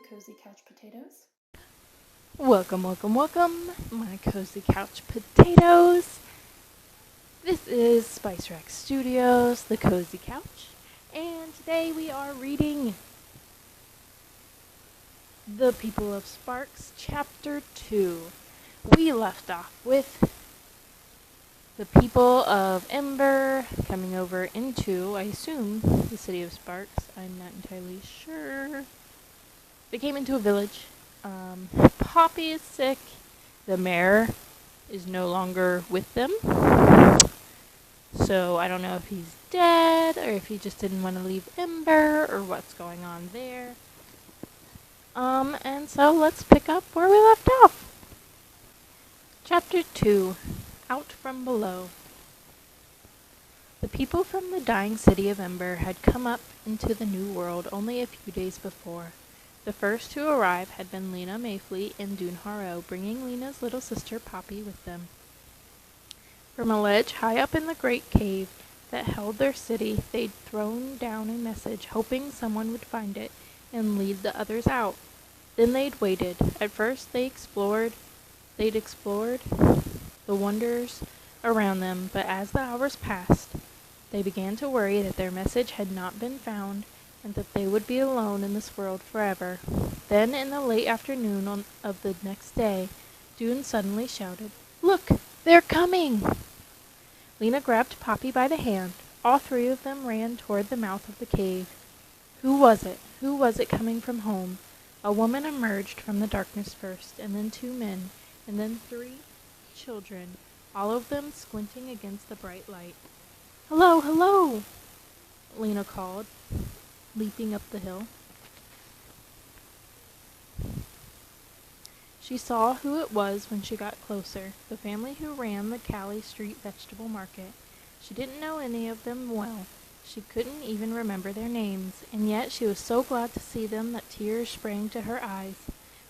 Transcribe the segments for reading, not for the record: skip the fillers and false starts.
Cozy Couch Potatoes. Welcome, my cozy couch potatoes. This is Spice Rack Studios, the Cozy Couch, and today we are reading The People of Sparks, Chapter 2. We left off with the people of Ember coming over into, I assume, the city of Sparks. I'm not entirely sure. They came into a village. Poppy is sick. The mayor is no longer with them. So I don't know if he's dead or if he just didn't want to leave Ember or what's going on there. And so let's pick up where we left off. Chapter 2, Out from Below. The people from the dying city of Ember had come up into the new world only a few days before. The first to arrive had been Lina Mayfleet and Dune Murrow, bringing Lina's little sister Poppy with them. From a ledge high up in the great cave that held their city, they'd thrown down a message, hoping someone would find it and lead the others out. Then they'd waited. At first they'd explored the wonders around them, but as the hours passed, they began to worry that their message had not been found and that they would be alone in this world forever. Then, in the late afternoon of the next day, Dune suddenly shouted, "Look! They're coming!" Lina grabbed Poppy by the hand. All three of them ran toward the mouth of the cave. Who was it? Who was it coming from home? A woman emerged from the darkness first, and then two men, and then three children, all of them squinting against the bright light. "Hello, hello!" Lina called, leaping up the hill. She saw who it was when she got closer, the family who ran the Cali Street vegetable market. She didn't know any of them well. She couldn't even remember their names, and yet she was so glad to see them that tears sprang to her eyes.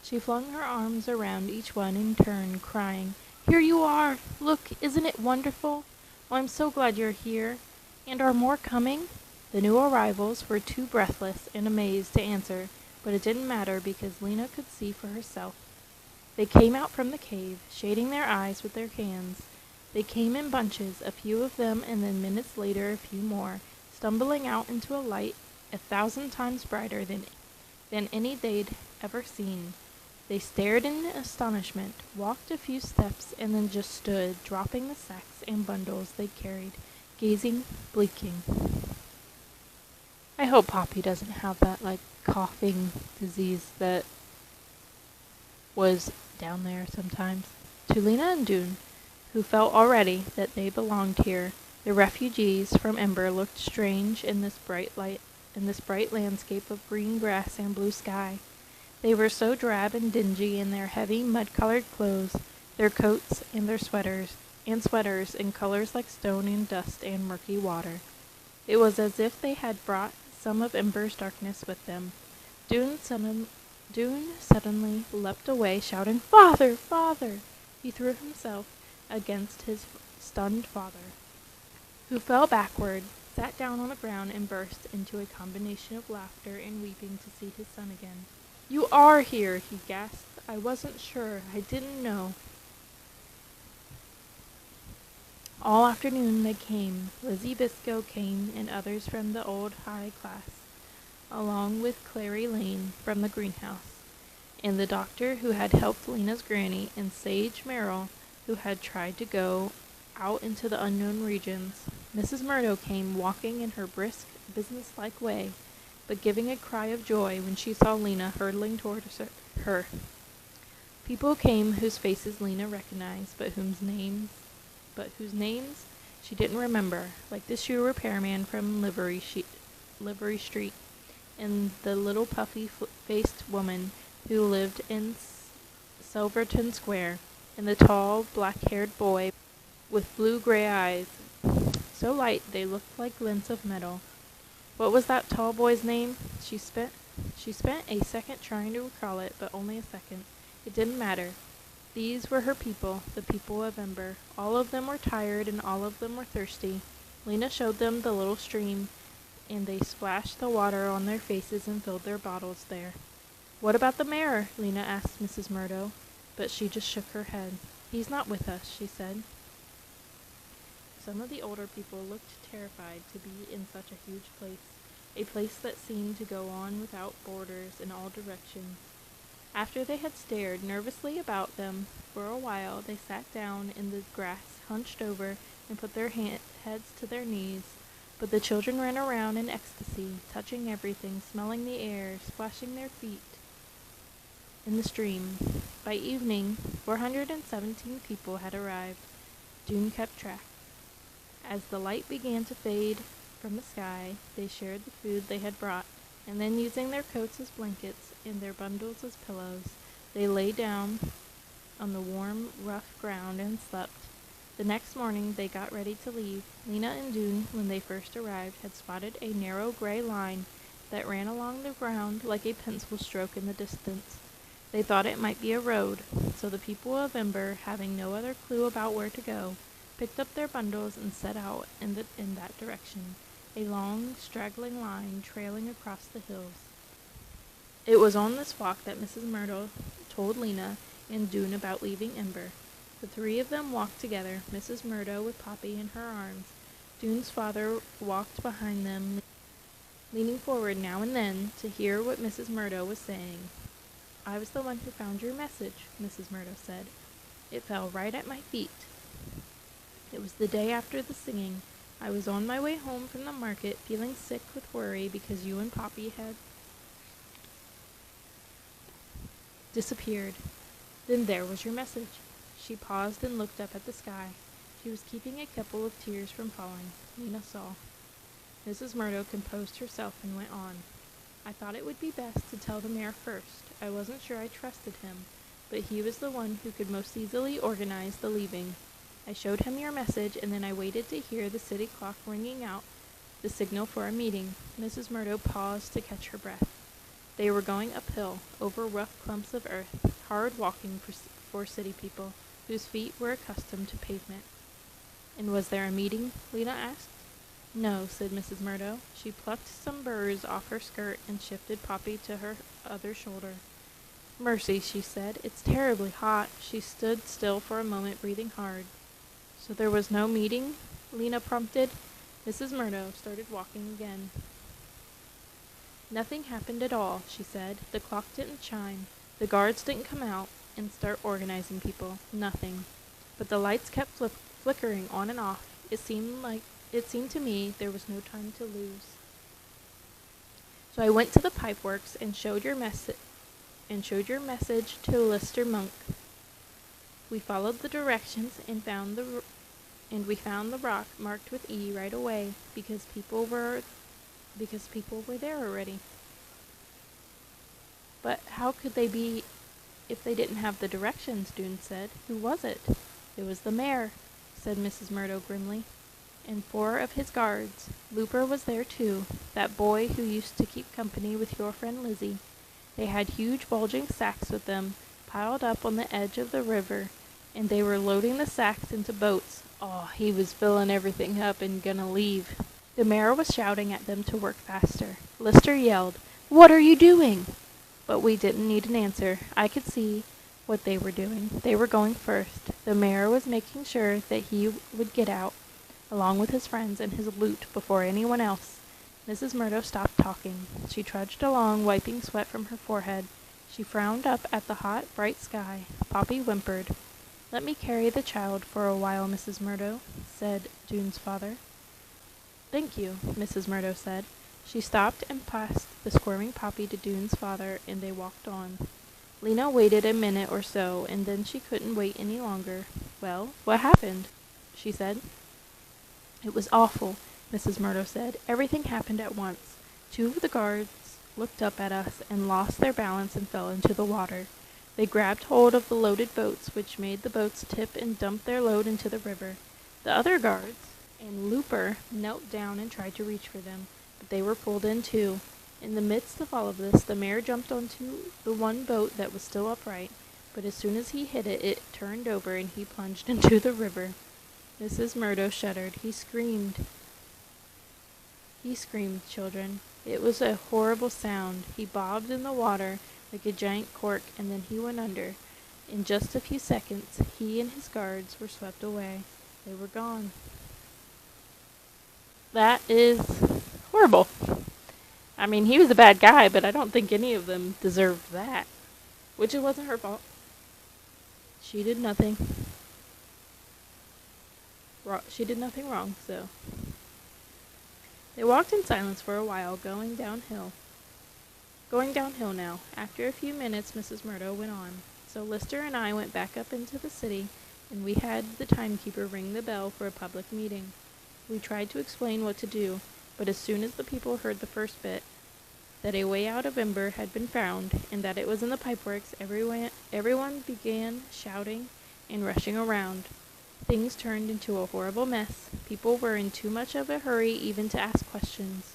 She flung her arms around each one in turn, crying, "Here you are! Look, isn't it wonderful? Oh, I'm so glad you're here. And are more coming?" The new arrivals were too breathless and amazed to answer, but it didn't matter because Lina could see for herself. They came out from the cave, shading their eyes with their hands. They came in bunches, a few of them, and then minutes later a few more, stumbling out into a light 1,000 times brighter than any they'd ever seen. They stared in astonishment, walked a few steps, and then just stood, dropping the sacks and bundles they carried, gazing, blinking. I hope Poppy doesn't have that, coughing disease that was down there sometimes. To Lina and Dune, who felt already that they belonged here, the refugees from Ember looked strange in this bright landscape of green grass and blue sky. They were so drab and dingy in their heavy mud-colored clothes, their coats and their sweaters in colors like stone and dust and murky water. It was as if they had brought some of Ember's darkness with them. Dune suddenly leapt away, shouting, "Father! Father!" He threw himself against his stunned father, who fell backward, sat down on the ground, and burst into a combination of laughter and weeping to see his son again. "You are here!" he gasped. "I wasn't sure. I didn't know." All afternoon they came. Lizzie Biscoe came, and others from the old high class, along with Clary Lane from the greenhouse, and the doctor who had helped Lina's granny, and Sage Merrill, who had tried to go out into the unknown regions. Mrs. Murrow came, walking in her brisk, businesslike way, but giving a cry of joy when she saw Lina hurtling toward her. People came whose faces Lina recognized, but whose names she didn't remember, like the shoe repairman from Livery Street, and the little puffy-faced woman who lived in Silverton Square, and the tall, black-haired boy with blue-gray eyes, so light they looked like glints of metal. What was that tall boy's name? She spent a second trying to recall it, but only a second. It didn't matter. These were her people, the people of Ember. All of them were tired, and all of them were thirsty. Lina showed them the little stream, and they splashed the water on their faces and filled their bottles there. "What about the mayor?" Lina asked Mrs. Murrow, but she just shook her head. "He's not with us," she said. Some of the older people looked terrified to be in such a huge place, a place that seemed to go on without borders in all directions. After they had stared nervously about them for a while, they sat down in the grass, hunched over, and put their heads to their knees. But the children ran around in ecstasy, touching everything, smelling the air, splashing their feet in the stream. By evening, 417 people had arrived. June kept track. As the light began to fade from the sky, they shared the food they had brought, and then using their coats as blankets and their bundles as pillows, they lay down on the warm, rough ground and slept. The next morning they got ready to leave. Lina and June, when they first arrived, had spotted a narrow gray line that ran along the ground like a pencil stroke in the distance. They thought it might be a road, so the people of Ember, having no other clue about where to go, picked up their bundles and set out in that direction, a long, straggling line trailing across the hills. It was on this walk that Mrs. Murrow told Lina and June about leaving Ember. The three of them walked together, Mrs. Murrow with Poppy in her arms. June's father walked behind them, leaning forward now and then to hear what Mrs. Murrow was saying. "I was the one who found your message," Mrs. Murrow said. "It fell right at my feet. It was the day after the singing. I was on my way home from the market, feeling sick with worry because you and Poppy had disappeared. Then there was your message." She paused and looked up at the sky. She was keeping a couple of tears from falling. Lina saw. Mrs. Murrow composed herself and went on. "I thought it would be best to tell the mayor first. I wasn't sure I trusted him, but he was the one who could most easily organize the leaving. I showed him your message, and then I waited to hear the city clock ringing out the signal for a meeting." Mrs. Murrow paused to catch her breath. They were going uphill, over rough clumps of earth, hard walking for city people, whose feet were accustomed to pavement. "And was there a meeting?" Lina asked. "No," said Mrs. Murrow. She plucked some burrs off her skirt and shifted Poppy to her other shoulder. "Mercy," she said, "it's terribly hot." She stood still for a moment, breathing hard. "So there was no meeting?" Lina prompted. Mrs. Murrow started walking again. "Nothing happened at all," she said. "The clock didn't chime. The guards didn't come out and start organizing people. Nothing. But the lights kept flickering on and off. It seemed to me there was no time to lose. So I went to the pipeworks and showed your message to Lister Monk. We followed the directions and we found the rock marked with E right away because people were there already." "But how could they be if they didn't have the directions?" June said. "Who was it?" "It was the mayor," said Mrs. Murrow grimly, "and 4 of his guards. Looper was there too, that boy who used to keep company with your friend Lizzie. They had huge bulging sacks with them, piled up on the edge of the river, and they were loading the sacks into boats. Oh, he was filling everything up and gonna leave. The mayor was shouting at them to work faster. Lister yelled, 'What are you doing?' But we didn't need an answer. I could see what they were doing. They were going first. The mayor was making sure that he would get out, along with his friends and his loot, before anyone else." Mrs. Murrow stopped talking. She trudged along, wiping sweat from her forehead. She frowned up at the hot, bright sky. Poppy whimpered. "Let me carry the child for a while, Mrs. Murrow," said June's father. "Thank you," Mrs. Murrow said. She stopped and passed the squirming Poppy to June's father, and they walked on. Lina waited a minute or so, and then she couldn't wait any longer. "Well, what happened?" she said. "It was awful," Mrs. Murrow said. "Everything happened at once. 2 of the guards looked up at us and lost their balance and fell into the water. They grabbed hold of the loaded boats, which made the boats tip and dump their load into the river. The other guards and Looper knelt down and tried to reach for them, but they were pulled in too. In the midst of all of this, the mayor jumped onto the one boat that was still upright, but as soon as he hit it, it turned over and he plunged into the river." Mrs. Murrow shuddered. He screamed, children. It was a horrible sound. He bobbed in the water like a giant cork, and then he went under. In just a few seconds, he and his guards were swept away. They were gone. That is horrible. I mean, he was a bad guy, but I don't think any of them deserved that. Which it wasn't her fault. She did nothing. She did nothing wrong, so. They walked in silence for a while, going downhill. Going downhill now. After a few minutes, Mrs. Murrow went on. So Lister and I went back up into the city, and we had the timekeeper ring the bell for a public meeting. We tried to explain what to do, but as soon as the people heard the first bit, that a way out of Ember had been found, and that it was in the pipeworks, everyone began shouting and rushing around. Things turned into a horrible mess. People were in too much of a hurry even to ask questions.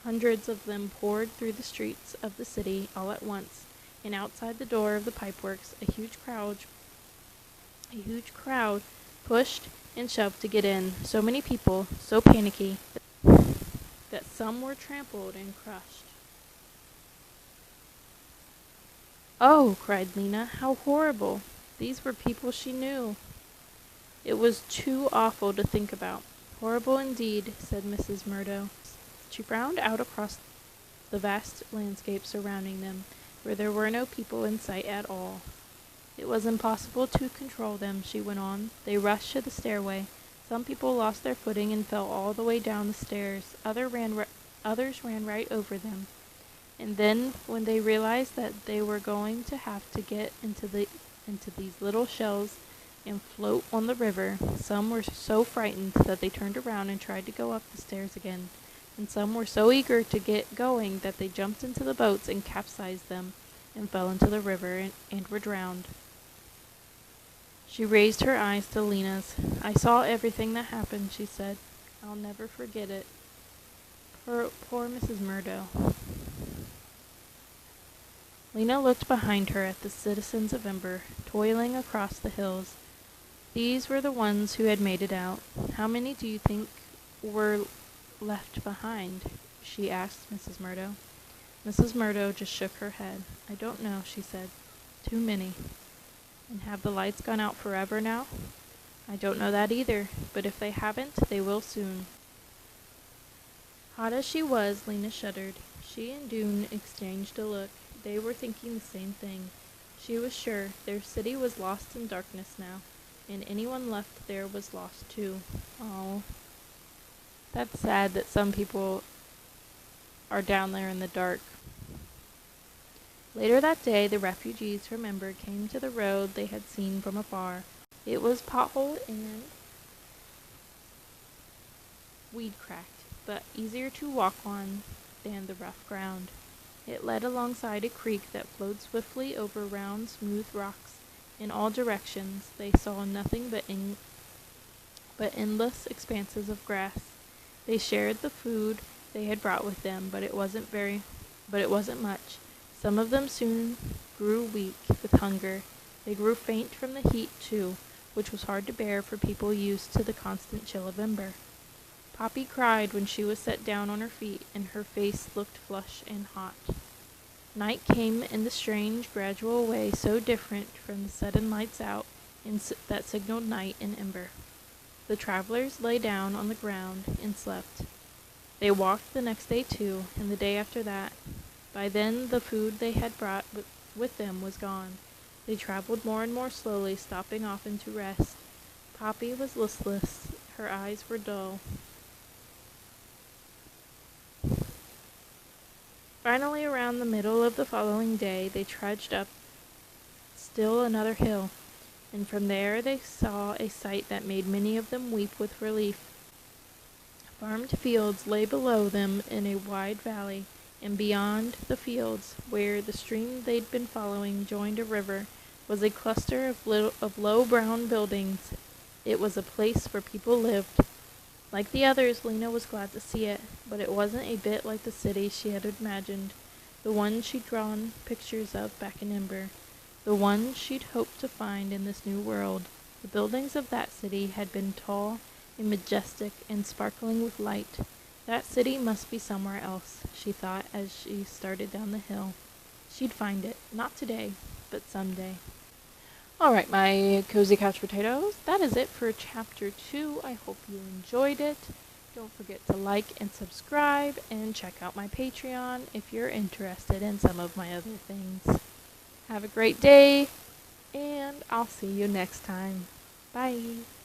Hundreds of them poured through the streets of the city all at once, and outside the door of the pipeworks a huge crowd pushed and shoved to get in. So many people, so panicky, that some were trampled and crushed. "Oh," cried Lina, "how horrible! These were people she knew." It was too awful to think about. "Horrible indeed," said Mrs. Murrow. She frowned out across the vast landscape surrounding them, where there were no people in sight at all. "It was impossible to control them," she went on. "They rushed to the stairway. Some people lost their footing and fell all the way down the stairs. Others ran right over them. And then, when they realized that they were going to have to get into these little shells and float on the river, some were so frightened that they turned around and tried to go up the stairs again. And some were so eager to get going that they jumped into the boats and capsized them and fell into the river and were drowned." She raised her eyes to Lina's. "I saw everything that happened," she said. "I'll never forget it. Poor Mrs. Murrow." Lina looked behind her at the citizens of Ember, toiling across the hills. These were the ones who had made it out. "How many do you think were left behind?" she asked Mrs. Murrow. Mrs. Murrow just shook her head. "I don't know," she said. "Too many." "And have the lights gone out forever now?" "I don't know that either, but if they haven't, they will soon." Hot as she was, Lina shuddered. She and Doone exchanged a look. They were thinking the same thing. She was sure their city was lost in darkness now, and anyone left there was lost too. Oh, that's sad that some people are down there in the dark. Later that day, the refugees from Ember came to the road they had seen from afar. It was potholed and weed-cracked, but easier to walk on than the rough ground. It led alongside a creek that flowed swiftly over round, smooth rocks. In all directions, they saw nothing but endless expanses of grass. They shared the food they had brought with them, but it wasn't much. Some of them soon grew weak with hunger. They grew faint from the heat, too, which was hard to bear for people used to the constant chill of Ember. Poppy cried when she was set down on her feet, and her face looked flushed and hot. Night came in the strange, gradual way so different from the sudden lights out that signaled night in Ember. The travelers lay down on the ground and slept. They walked the next day too, and the day after that. By then the food they had brought with them was gone. They traveled more and more slowly, stopping often to rest. Poppy was listless. Her eyes were dull. Finally, around the middle of the following day, they trudged up still another hill, and from there they saw a sight that made many of them weep with relief. Farmed fields lay below them in a wide valley, and beyond the fields, where the stream they'd been following joined a river, was a cluster of low brown buildings. It was a place where people lived. Like the others, Lina was glad to see it, but it wasn't a bit like the city she had imagined, the one she'd drawn pictures of back in Ember, the one she'd hoped to find in this new world. The buildings of that city had been tall and majestic and sparkling with light. That city must be somewhere else, she thought as she started down the hill. She'd find it, not today, but someday. Alright, my cozy couch potatoes, that is it for chapter 2. I hope you enjoyed it. Don't forget to like and subscribe and check out my Patreon if you're interested in some of my other things. Have a great day, and I'll see you next time. Bye.